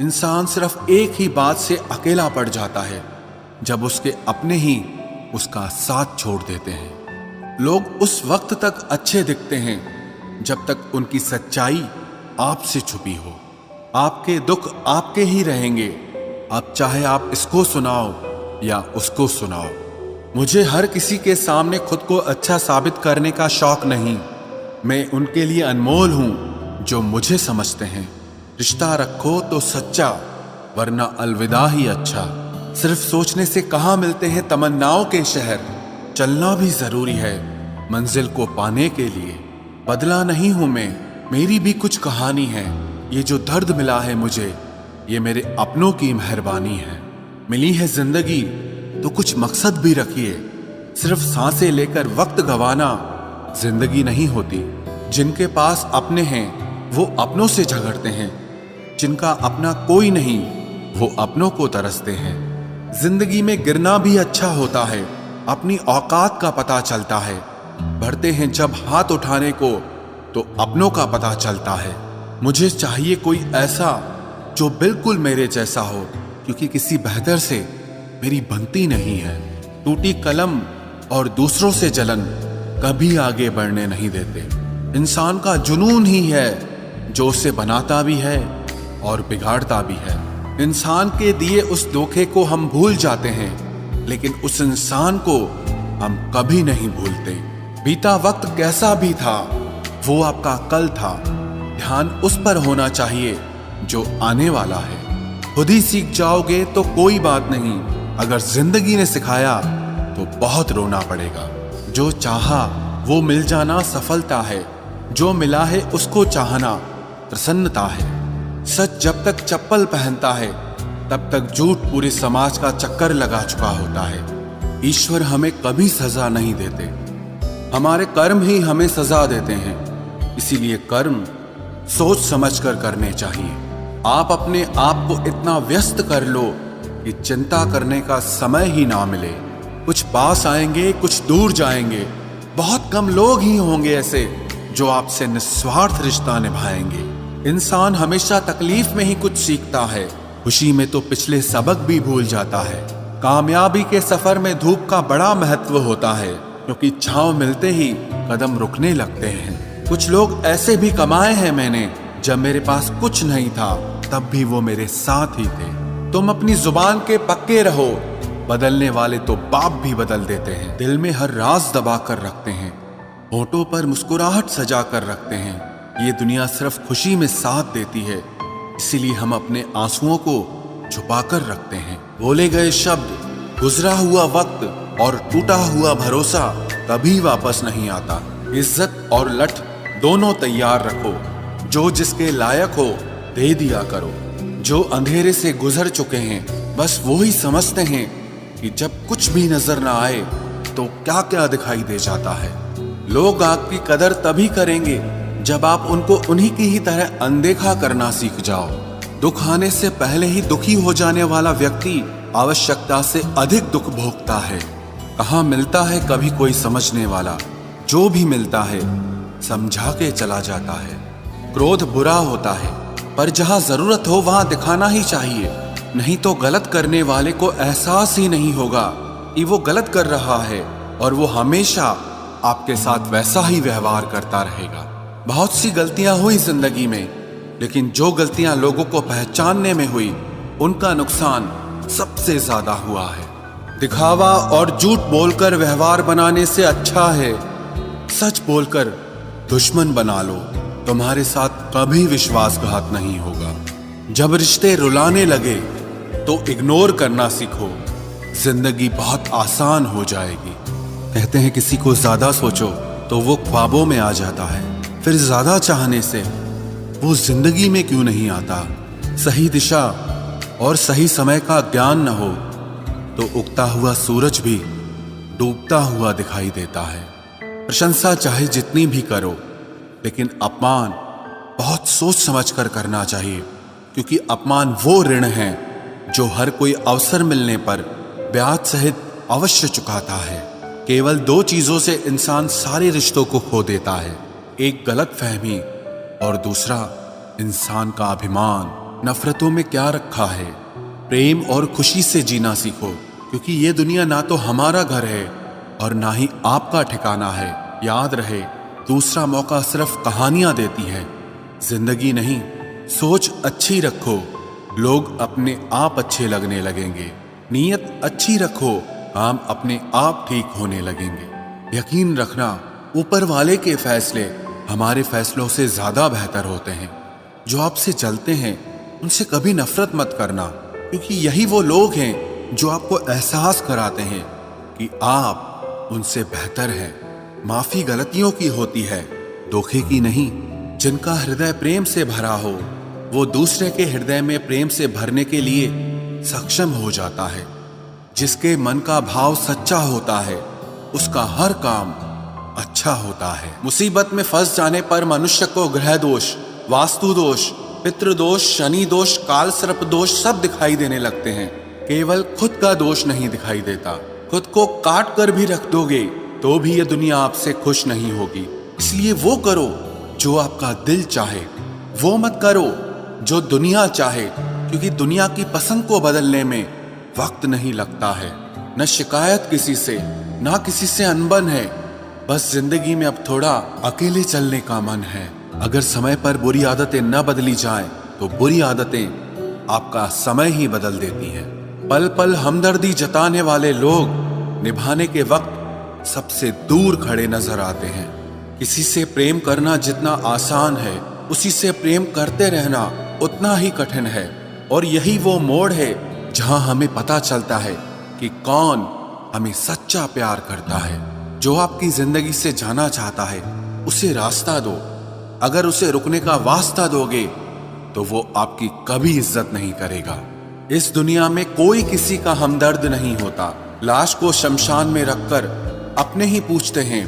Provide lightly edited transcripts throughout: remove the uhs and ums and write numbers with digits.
इंसान सिर्फ एक ही बात से अकेला पड़ जाता है, जब उसके अपने ही उसका साथ छोड़ देते हैं। लोग उस वक्त तक अच्छे दिखते हैं जब तक उनकी सच्चाई आपसे छुपी हो। आपके दुख आपके ही रहेंगे, अब चाहे आप इसको सुनाओ या उसको सुनाओ। मुझे हर किसी के सामने खुद को अच्छा साबित करने का शौक नहीं। मैं उनके लिए अनमोल हूं जो मुझे समझते हैं। रिश्ता रखो तो सच्चा, वरना अलविदा ही अच्छा। सिर्फ सोचने से कहाँ मिलते हैं तमन्नाओं के शहर। चलना भी जरूरी है मंजिल को पाने के लिए। बदला नहीं हूं मैं, मेरी भी कुछ कहानी है। ये जो दर्द मिला है मुझे, ये मेरे अपनों की मेहरबानी है। मिली है जिंदगी तो कुछ मकसद भी रखिए। सिर्फ सांसें लेकर वक्त गंवाना जिंदगी नहीं होती। जिनके पास अपने हैं वो अपनों से झगड़ते हैं, जिनका अपना कोई नहीं वो अपनों को तरसते हैं। जिंदगी में गिरना भी अच्छा होता है, अपनी औकात का पता चलता है। बढ़ते हैं जब हाथ उठाने को तो अपनों का पता चलता है। मुझे चाहिए कोई ऐसा जो बिल्कुल मेरे जैसा हो, क्योंकि किसी बेहतर से मेरी बनती नहीं है। टूटी कलम और दूसरों से जलन कभी आगे बढ़ने नहीं देते। इंसान का जुनून ही है जो उसे बनाता भी है और बिगाड़ता भी है। इंसान के दिए उस धोखे को हम भूल जाते हैं, लेकिन उस इंसान को हम कभी नहीं भूलते। बीता वक्त कैसा भी था, वो आपका कल था। ध्यान उस पर होना चाहिए जो आने वाला है। खुद ही सीख जाओगे तो कोई बात नहीं, अगर जिंदगी ने सिखाया तो बहुत रोना पड़ेगा। जो चाहा वो मिल जाना सफलता है, जो मिला है उसको चाहना प्रसन्नता है। सच जब तक चप्पल पहनता है तब तक झूठ पूरे समाज का चक्कर लगा चुका होता है। ईश्वर हमें कभी सजा नहीं देते, हमारे कर्म ही हमें सजा देते हैं। इसीलिए कर्म सोच समझकर करने चाहिए। आप अपने आप को इतना व्यस्त कर लो कि चिंता करने का समय ही ना मिले। कुछ पास आएंगे, कुछ दूर जाएंगे। बहुत कम लोग ही होंगे ऐसे जो आपसे निस्वार्थ रिश्ता निभाएंगे। इंसान हमेशा तकलीफ में ही कुछ सीखता है, खुशी में तो पिछले सबक भी भूल जाता है। कामयाबी के सफर में धूप का बड़ा महत्व होता है, क्योंकि छांव मिलते ही कदम रुकने लगते हैं। कुछ लोग ऐसे भी कमाए हैं मैंने, जब मेरे पास कुछ नहीं था तब भी वो मेरे साथ ही थे। तुम अपनी जुबान के पक्के रहो, बदलने वाले तो बाप भी बदल देते हैं। दिल में हर राज दबा कर रखते हैं, होठों पर मुस्कुराहट सजा कर रखते हैं। ये दुनिया सिर्फ खुशी में साथ देती है, इसीलिए हम अपने आंसुओं को छुपा कर रखते हैं। बोले गए शब्द, गुजरा हुआ वक्त और टूटा हुआ भरोसा कभी वापस नहीं आता। इज्जत और लठ दोनों तैयार रखो, जो जिसके लायक हो दे दिया करो। जो अंधेरे से गुजर चुके हैं बस वो ही समझते हैं कि जब कुछ भी नजर ना आए तो क्या क्या दिखाई दे जाता है। लोग आपकी कदर तभी करेंगे जब आप उनको उन्हीं की ही तरह अनदेखा करना सीख जाओ। दुख आने से पहले ही दुखी हो जाने वाला व्यक्ति आवश्यकता से अधिक दुख भोगता है। कहाँ मिलता है कभी कोई समझने वाला, जो भी मिलता है समझा के चला जाता है। क्रोध बुरा होता है, पर जहाँ जरूरत हो वहां दिखाना ही चाहिए, नहीं तो गलत करने वाले को एहसास ही नहीं होगा कि वो गलत कर रहा है, और वो हमेशा आपके साथ वैसा ही व्यवहार करता रहेगा। बहुत सी गलतियां हुई जिंदगी में, लेकिन जो गलतियां लोगों को पहचानने में हुई उनका नुकसान सबसे ज्यादा हुआ है। दिखावा और झूठ बोलकर व्यवहार बनाने से अच्छा है सच बोलकर दुश्मन बना लो, तुम्हारे साथ कभी विश्वासघात नहीं होगा। जब रिश्ते रुलाने लगे तो इग्नोर करना सीखो, जिंदगी बहुत आसान हो जाएगी। कहते हैं किसी को ज्यादा सोचो तो वो ख्वाबों में आ जाता है, फिर ज्यादा चाहने से वो जिंदगी में क्यों नहीं आता। सही दिशा और सही समय का ज्ञान न हो तो उगता हुआ सूरज भी डूबता हुआ दिखाई देता है। प्रशंसा चाहे जितनी भी करो, लेकिन अपमान बहुत सोच समझ कर करना चाहिए, क्योंकि अपमान वो ऋण है जो हर कोई अवसर मिलने पर ब्याज सहित अवश्य चुकाता है। केवल दो चीजों से इंसान सारे रिश्तों को खो देता है, एक गलत फहमी और दूसरा इंसान का अभिमान। नफरतों में क्या रखा है। प्रेम और खुशी से जीना सीखो, क्योंकि ये दुनिया ना तो हमारा घर है और ना ही आपका ठिकाना है। याद रहे, दूसरा मौका सिर्फ कहानियां देती है, जिंदगी नहीं। सोच अच्छी रखो, लोग अपने आप अच्छे लगने लगेंगे। नीयत अच्छी रखो, काम अपने आप ठीक होने लगेंगे। यकीन रखना, ऊपर वाले के फैसले हमारे फैसलों से ज्यादा बेहतर होते हैं। जो आपसे जलते हैं उनसे कभी नफरत मत करना, क्योंकि यही वो लोग हैं जो आपको एहसास कराते हैं कि आप उनसे बेहतर हैं। माफी गलतियों की होती है, धोखे की नहीं। जिनका हृदय प्रेम से भरा हो वो दूसरे के हृदय में प्रेम से भरने के लिए सक्षम हो जाता है। जिसके मन का भाव सच्चा होता है उसका हर काम अच्छा होता है। मुसीबत में फंस जाने पर मनुष्य को ग्रह दोष, वास्तु दोष, पितृदोष, शनि दोष, काल सर्प दोष सब दिखाई देने लगते हैं। केवल खुद का दोष नहीं दिखाई देता। खुद को काट कर भी रख दोगे तो भी ये दुनिया आपसे खुश नहीं होगी। इसलिए वो करो जो आपका दिल चाहे, वो मत करो जो दुनिया चाहे, क्योंकि दुनिया की पसंद को बदलने में वक्त नहीं लगता है। न शिकायत किसी से, ना किसी से अनबन है। बस जिंदगी में अब थोड़ा अकेले चलने का मन है। अगर समय पर बुरी आदतें न बदली जाएं, तो बुरी आदतें आपका समय ही बदल देती हैं। पल पल हमदर्दी जताने वाले लोग निभाने के वक्त सबसे दूर खड़े नजर आते हैं। किसी से प्रेम करना जितना आसान है, उसी से प्रेम करते रहना उतना ही कठिन है। और यही वो मोड़ है जहां हमें पता चलता है कि कौन हमें सच्चा प्यार करता है। जो आपकी जिंदगी से जाना चाहता है उसे रास्ता दो। अगर उसे रुकने का वास्ता दोगे तो वो आपकी कभी इज्जत नहीं करेगा। इस दुनिया में कोई किसी का हमदर्द नहीं होता। लाश को शमशान में रखकर अपने ही पूछते हैं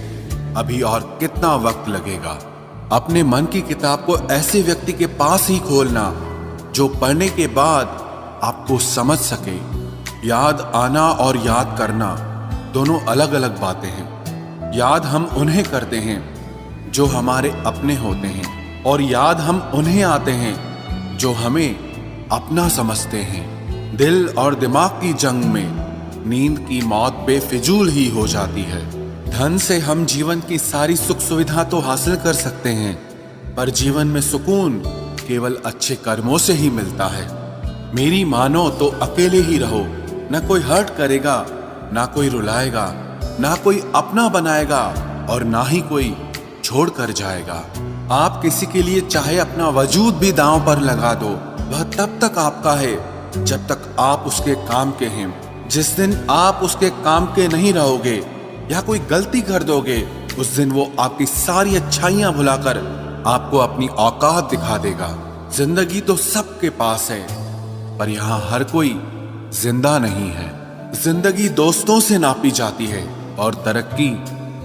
अभी और कितना वक्त लगेगा। अपने मन की किताब को ऐसे व्यक्ति के पास ही खोलना जो पढ़ने के बाद आपको समझ सके। याद आना और याद करना दोनों अलग अलग बातें हैं। याद हम उन्हें करते हैं जो हमारे अपने होते हैं, और याद हम उन्हें आते हैं जो हमें अपना समझते हैं। दिल और दिमाग की जंग में नींद की मौत बेफिजूल ही हो जाती है। धन से हम जीवन की सारी सुख सुविधा तो हासिल कर सकते हैं, पर जीवन में सुकून केवल अच्छे कर्मों से ही मिलता है। मेरी मानो तो अकेले ही रहो, न कोई हर्ट करेगा, ना कोई रुलाएगा, ना कोई अपना बनाएगा और ना ही कोई छोड़ कर जाएगा। आप किसी के लिए चाहे अपना वजूद भी दांव पर लगा दो, वह तब तक आपका है जब तक आप उसके काम के हैं। जिस दिन आप उसके काम के नहीं रहोगे या कोई गलती कर दोगे, उस दिन वो आपकी सारी अच्छाइयां भुलाकर आपको अपनी औकात दिखा देगा। जिंदगी तो सबके पास है, पर यहाँ हर कोई जिंदा नहीं है। जिंदगी दोस्तों से नापी जाती है और तरक्की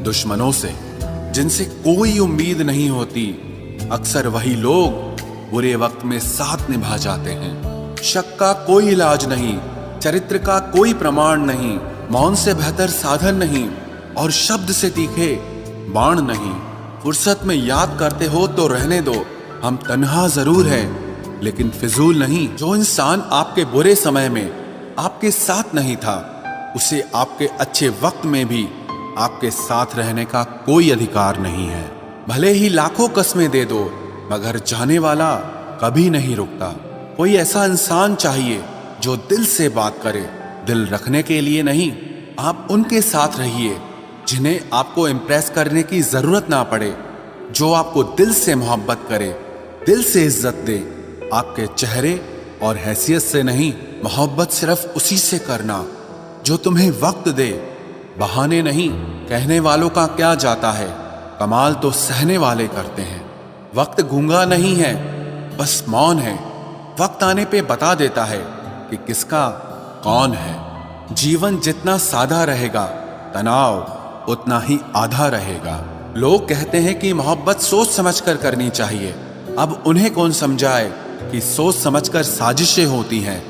दुश्मनों से। जिनसे कोई उम्मीद नहीं होती, अक्सर वही लोग बुरे वक्त में साथ निभा जाते हैं। शक का कोई इलाज नहीं, चरित्र का कोई प्रमाण नहीं, मौन से बेहतर साधन नहीं और शब्द से तीखे बाण नहीं। फुर्सत में याद करते हो तो रहने दो, हम तन्हा जरूर हैं लेकिन फिजूल नहीं। जो इंसान आपके बुरे समय में आपके साथ नहीं था, उसे आपके अच्छे वक्त में भी आपके साथ रहने का कोई अधिकार नहीं है। भले ही लाखों कस्में दे दो, मगर जाने वाला कभी नहीं रुकता। कोई ऐसा इंसान चाहिए जो दिल से बात करे, दिल रखने के लिए नहीं। आप उनके साथ रहिए जिन्हें आपको इम्प्रेस करने की जरूरत ना पड़े, जो आपको दिल से मोहब्बत करे, दिल से इज्जत दे। आपके चेहरे और हैसियत से नहीं, मोहब्बत सिर्फ उसी से करना जो तुम्हें वक्त दे, बहाने नहीं। कहने वालों का क्या जाता है, कमाल तो सहने वाले करते हैं। वक्त गूंगा नहीं है, बस मौन है। वक्त आने पे बता देता है कि किसका कौन है। जीवन जितना सादा रहेगा, तनाव उतना ही आधा रहेगा। लोग कहते हैं कि मोहब्बत सोच समझकर करनी चाहिए। अब उन्हें कौन समझाए कि सोच समझकर साजिशें होती हैं,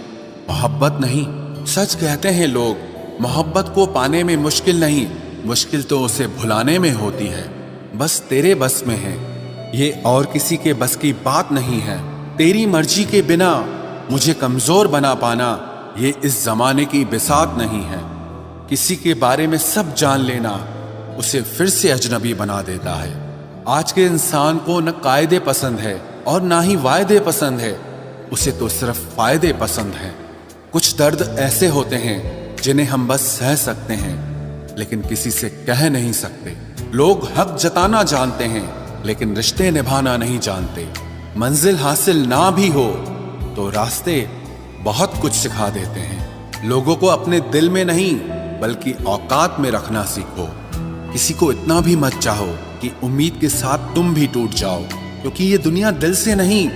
मोहब्बत नहीं। सच कहते हैं लोग, मोहब्बत को पाने में मुश्किल नहीं, मुश्किल तो उसे भुलाने में होती है। बस तेरे बस में है ये, और किसी के बस की बात नहीं है। तेरी मर्जी के बिना मुझे कमजोर बना पाना ये इस जमाने की बिसात नहीं है। किसी के बारे में सब जान लेना उसे फिर से अजनबी बना देता है। आज के इंसान को न कायदे पसंद है और ना ही वायदे पसंद है, उसे तो सिर्फ फायदे पसंद हैं। कुछ दर्द ऐसे होते हैं जिन्हें हम बस सह सकते हैं लेकिन किसी से कह नहीं सकते। लोग हक जताना जानते हैं लेकिन रिश्ते निभाना नहीं जानते। मंजिल हासिल ना भी हो तो रास्ते बहुत कुछ सिखा देते हैं। लोगों को अपने दिल में नहीं बल्कि औकात में रखना सीखो। किसी को इतना भी मत चाहो कि उम्मीद के साथ तुम भी टूट जाओ, क्योंकि ये दुनिया दिल से नहीं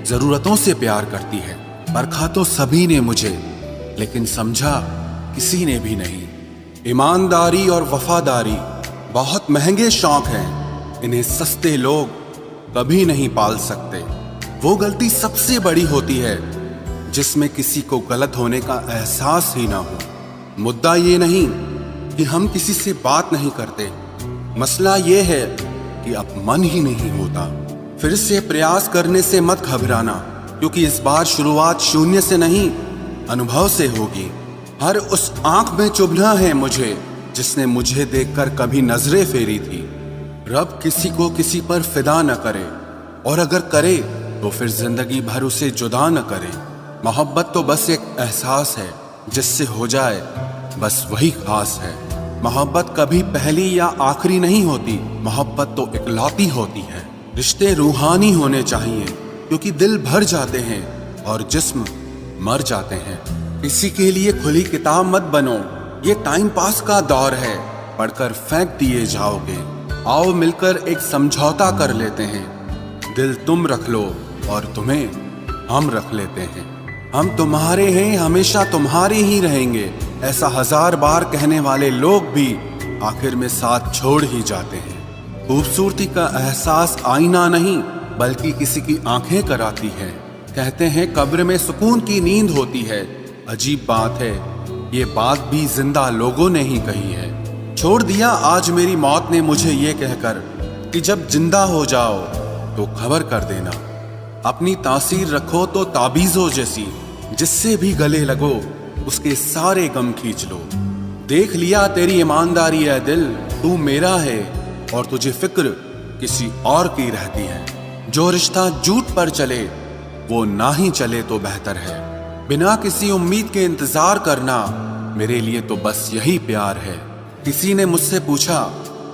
जरूरतों से प्यार करती है। परखा तो सभी ने मुझे लेकिन समझा किसी ने भी नहीं। ईमानदारी और वफादारी बहुत महंगे शौक हैं, इन्हें सस्ते लोग कभी नहीं पाल सकते। वो गलती सबसे बड़ी होती है जिसमें किसी को गलत होने का एहसास ही ना हो। मुद्दा ये नहीं कि हम किसी से बात नहीं करते, मसला ये है कि अब मन ही नहीं होता। फिर से प्रयास करने से मत घबराना, क्योंकि इस बार शुरुआत शून्य से नहीं अनुभव से होगी। हर उस आंख में चुभना है मुझे जिसने मुझे देखकर कभी नजरें फेरी थी। रब किसी को किसी पर फिदा न करे, और अगर करे तो फिर जिंदगी भर उसे जुदा न करे। मोहब्बत तो बस एक एहसास है, जिससे हो जाए बस वही खास है। मोहब्बत कभी पहली या आखिरी नहीं होती, मोहब्बत तो इकलौती होती है। रिश्ते रूहानी होने चाहिए, क्योंकि दिल भर जाते हैं और जिस्म मर जाते हैं। किसी के लिए खुली किताब मत बनो, ये टाइम पास का दौर है, पढ़कर फेंक दिए जाओगे। आओ मिलकर एक समझौता कर लेते हैं, दिल तुम रख लो और तुम्हें हम रख लेते हैं। हम तुम्हारे हैं, हमेशा तुम्हारे ही रहेंगे, ऐसा 1000 बार कहने वाले लोग भी आखिर में साथ छोड़ ही जाते हैं। खूबसूरती का एहसास आईना नहीं बल्कि किसी की आंखें कराती है। कहते हैं कब्र में सुकून की नींद होती है, अजीब बात है ये बात भी जिंदा लोगों ने ही कही है। छोड़ दिया आज मेरी मौत ने मुझे ये कहकर कि जब जिंदा हो जाओ तो खबर कर देना। अपनी तासीर रखो तो ताबीजों जैसी, जिससे भी गले लगो उसके सारे गम खींच लो। देख लिया तेरी ईमानदारी है दिल, तू मेरा है और तुझे फिक्र किसी और की रहती है। जो रिश्ता झूठ पर चले वो ना ही चले तो बेहतर है। बिना किसी उम्मीद के इंतजार करना मेरे लिए तो बस यही प्यार है। किसी ने मुझसे पूछा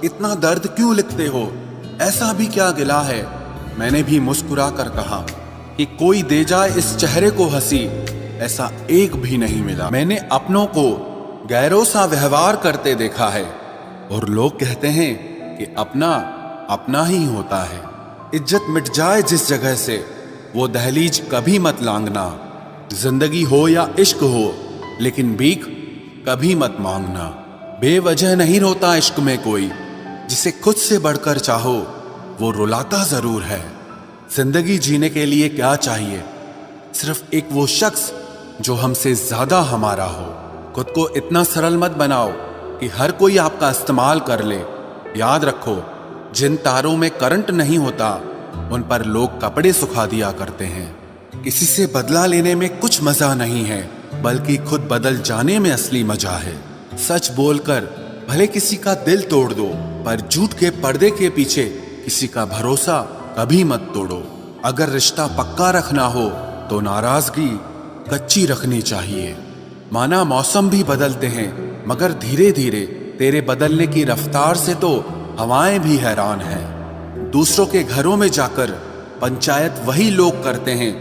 इतना दर्द क्यों लिखते हो, ऐसा भी क्या गिला है? मैंने भी मुस्कुरा कर कहा कि कोई दे जाए इस चेहरे को हंसी, ऐसा एक भी नहीं मिला। मैंने अपनों को गैरों सा व्यवहार करते देखा है और लोग कहते हैं कि अपना अपना ही होता है। इज्जत मिट जाए जिस जगह से वो दहलीज कभी मत लांघना। जिंदगी हो या इश्क हो लेकिन भीख कभी मत मांगना। बेवजह नहीं रोता इश्क में कोई, जिसे खुद से बढ़कर चाहो वो रुलाता जरूर है। जिंदगी जीने के लिए क्या चाहिए? सिर्फ एक वो शख्स जो हमसे ज्यादा हमारा हो। खुद को इतना सरल मत बनाओ कि हर कोई आपका इस्तेमाल कर ले। याद रखो जिन तारों में करंट नहीं होता उन पर लोग कपड़े सुखा दिया करते हैं। किसी से बदला लेने में कुछ मजा नहीं है, बल्कि खुद बदल जाने में असली मजा है। सच बोलकर भले किसी का दिल तोड़ दो, पर झूठ के पर्दे के पीछे किसी का भरोसा कभी मत तोड़ो। अगर रिश्ता पक्का रखना हो तो नाराजगी कच्ची रखनी चाहिए। माना मौसम भी बदलते हैं, मगर धीरे धीरे तेरे बदलने की रफ्तार से तो हवाएं भी हैरान हैं। दूसरों के घरों में जाकर पंचायत वही लोग करते हैं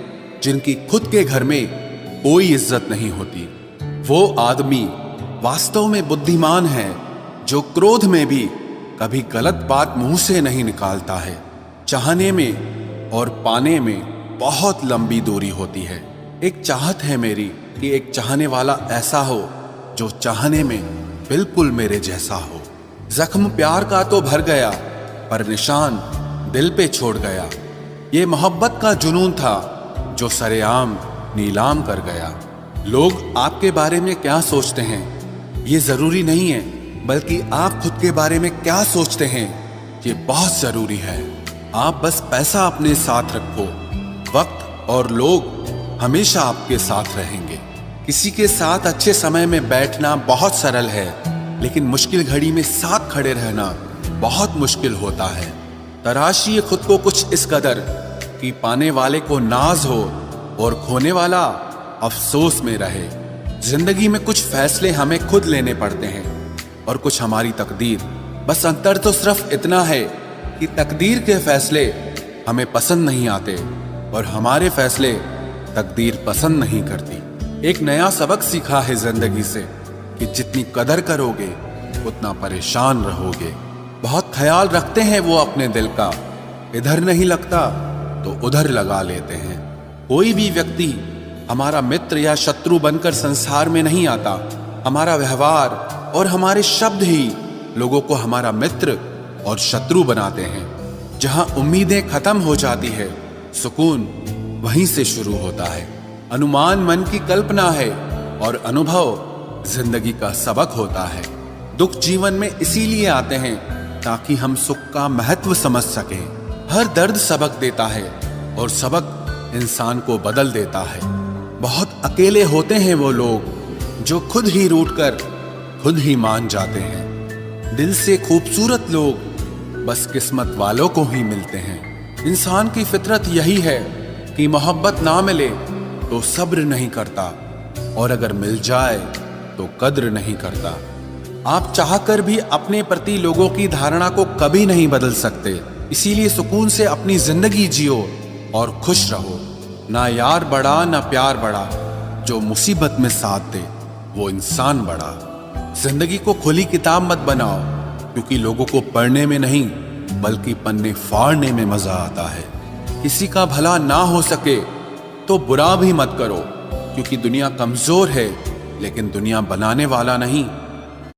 जिनकी खुद के घर में कोई इज्जत नहीं होती। वो आदमी वास्तव में बुद्धिमान है जो क्रोध में भी कभी गलत बात मुंह से नहीं निकालता है। चाहने में और पाने में बहुत लंबी दूरी होती है। एक चाहत है मेरी कि एक चाहने वाला ऐसा हो जो चाहने में बिल्कुल मेरे जैसा हो। जख्म प्यार का तो भर गया, पर निशान दिल पे छोड़ गया। ये मोहब्बत का जुनून था जो सरेआम नीलाम कर गया। लोग आपके बारे में क्या सोचते हैं ये जरूरी नहीं है, बल्कि आप खुद के बारे में क्या सोचते हैं ये बहुत जरूरी है। आप बस पैसा अपने साथ रखो, वक्त और लोग हमेशा आपके साथ रहेंगे। किसी के साथ अच्छे समय में बैठना बहुत सरल है, लेकिन मुश्किल घड़ी में साथ खड़े रहना बहुत मुश्किल होता है। तराशिए खुद को कुछ इस कदर कि पाने वाले को नाज हो और खोने वाला अफसोस में रहे। जिंदगी में कुछ फैसले हमें खुद लेने पड़ते हैं और कुछ हमारी तकदीर। बस अंतर तो सिर्फ इतना है कि तकदीर के फैसले हमें पसंद नहीं आते और हमारे फैसले तकदीर पसंद नहीं करती। एक नया सबक सीखा है जिंदगी से कि जितनी कदर करोगे उतना परेशान रहोगे। बहुत ख्याल रखते हैं वो अपने दिल का, इधर नहीं लगता तो उधर लगा लेते हैं। कोई भी व्यक्ति हमारा मित्र या शत्रु बनकर संसार में नहीं आता। हमारा व्यवहार और हमारे शब्द ही लोगों को हमारा मित्र और शत्रु बनाते हैं। जहां उम्मीदें खत्म हो जाती है, सुकून वहीं से शुरू होता है। अनुमान मन की कल्पना है और अनुभव जिंदगी का सबक होता है। दुख जीवन में इसीलिए आते हैं ताकि हम सुख का महत्व समझ सकें। हर दर्द सबक देता है और सबक इंसान को बदल देता है। बहुत अकेले होते हैं वो लोग जो खुद ही रूठकर खुद ही मान जाते हैं। दिल से खूबसूरत लोग बस किस्मत वालों को ही मिलते हैं। इंसान की फितरत यही है कि मोहब्बत ना मिले तो सब्र नहीं करता और अगर मिल जाए तो कद्र नहीं करता। आप चाहकर भी अपने प्रति लोगों की धारणा को कभी नहीं बदल सकते। इसीलिए सुकून से अपनी जिंदगी जियो और खुश रहो। ना यार बड़ा ना प्यार बड़ा, जो मुसीबत में साथ दे वो इंसान बड़ा। जिंदगी को खुली किताब मत बनाओ, क्योंकि लोगों को पढ़ने में नहीं बल्कि पन्ने फाड़ने में मजा आता है। किसी का भला ना हो सके तो बुरा भी मत करो, क्योंकि दुनिया कमजोर है लेकिन दुनिया बनाने वाला नहीं